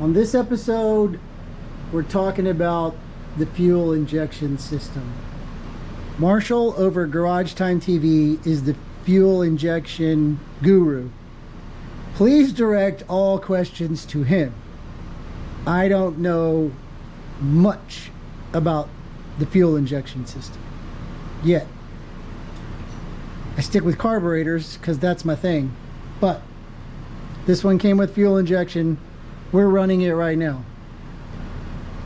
On this episode, we're talking about the fuel injection system. Marshall over Garage Time TV is the fuel injection guru. Please direct all questions to him. I don't know much about the fuel injection system yet. I stick with carburetors because that's my thing, but this one came with fuel injection. We're running it right now.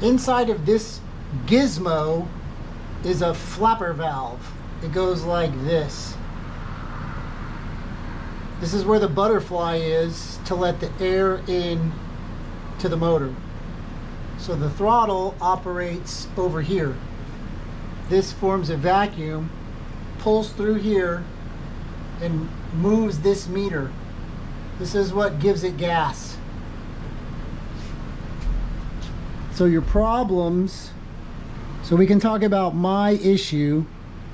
Inside of this gizmo is a flapper valve. It goes like this. This is where the butterfly is to let the air in to the motor. So the throttle operates over here. This forms a vacuum, pulls through here, and moves this meter. This is what gives it gas. So your problems, so we can talk about my issue.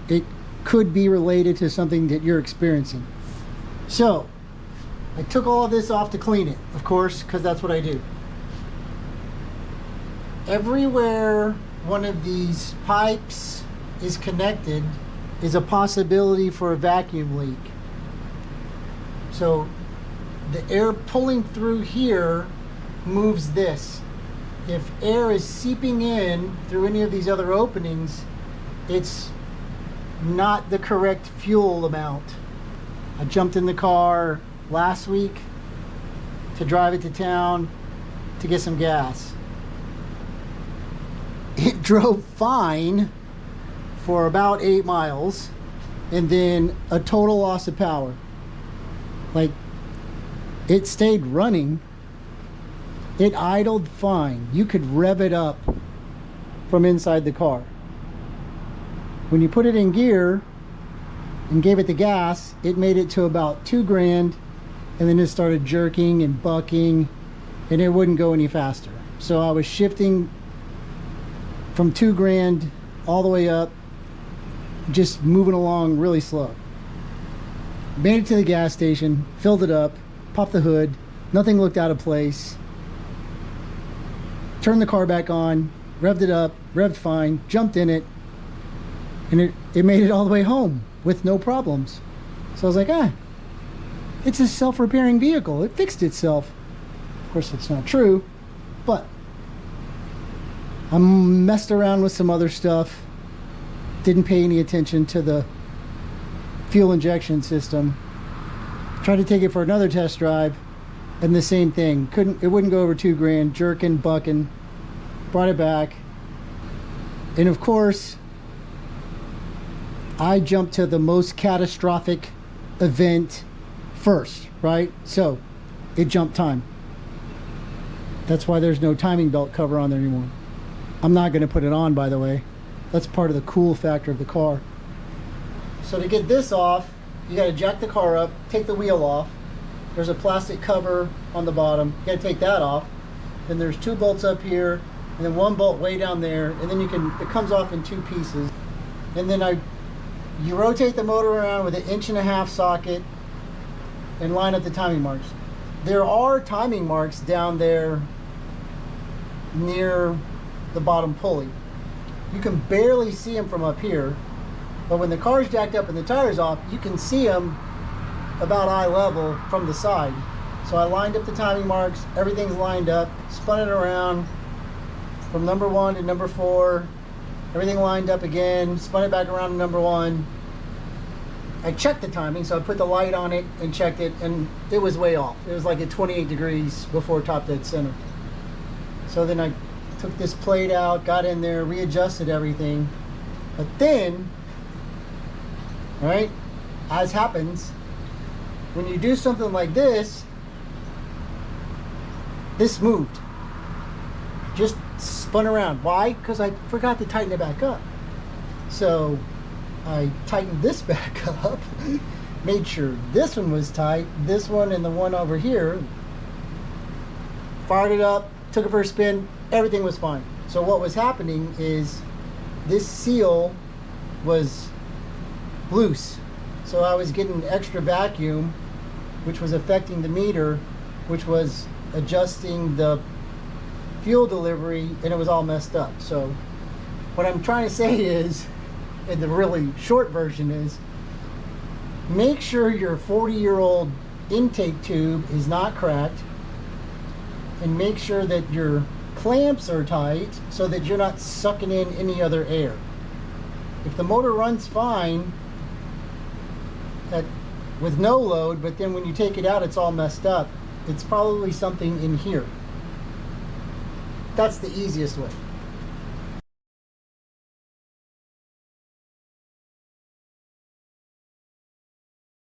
It could be related to something that you're experiencing. So I took all of this off to clean it, of course, because that's what I do. Everywhere one of these pipes is connected is a possibility for a vacuum leak. So the air pulling through here moves this. If air is seeping in through any of these other openings, it's not the correct fuel amount. I jumped in the car last week to drive it to town to get some gas. It drove fine for about 8 miles and then a total loss of power. Like, it stayed running. It idled fine. You could rev it up from inside the car. When you put it in gear and gave it the gas, it made it to about 2 grand, and then it started jerking and bucking, and it wouldn't go any faster. So I was shifting from 2 grand all the way up, just moving along really slow. Made it to the gas station, filled it up, popped the hood, nothing looked out of place. Turned the car back on, revved it up, revved fine, jumped in it, and it made it all the way home with no problems. So I was like, it's a self-repairing vehicle. It fixed itself. Of course, it's not true, but I messed around with some other stuff, didn't pay any attention to the fuel injection system, tried to take it for another test drive, and the same thing. It wouldn't go over 2 grand, jerking, bucking. Brought it back. And of course, I jumped to the most catastrophic event first, right? So it jumped time. That's why there's no timing belt cover on there anymore. I'm not going to put it on, by the way. That's part of the cool factor of the car. So to get this off, you got to jack the car up, take the wheel off. There's a plastic cover on the bottom. You gotta take that off. Then there's 2 bolts up here, and then 1 bolt way down there, and then it comes off in 2 pieces. And then you rotate the motor around with an 1.5-inch socket and line up the timing marks. There are timing marks down there near the bottom pulley. You can barely see them from up here, but when the car's jacked up and the tire's off, you can see them about eye level from the side. So I lined up the timing marks, everything's lined up, spun it around from number 1 to number 4, everything lined up again, spun it back around to number 1. I checked the timing, so I put the light on it and checked it, and it was way off. It was like at 28 degrees before top dead center. So then I took this plate out, got in there, readjusted everything. But then, right, as happens, when you do something like this moved. Just spun around. Why? Because I forgot to tighten it back up. So I tightened this back up, made sure this one was tight, this one and the one over here, fired it up, took it for a spin, everything was fine. So what was happening is this seal was loose. So I was getting extra vacuum, which was affecting the meter, which was adjusting the fuel delivery and it was all messed up. So what I'm trying to say is, and the really short version is, make sure your 40-year-old intake tube is not cracked, and make sure that your clamps are tight so that you're not sucking in any other air. If the motor runs fine with no load, but then when you take it out it's all messed up, it's probably something in here. That's the easiest way.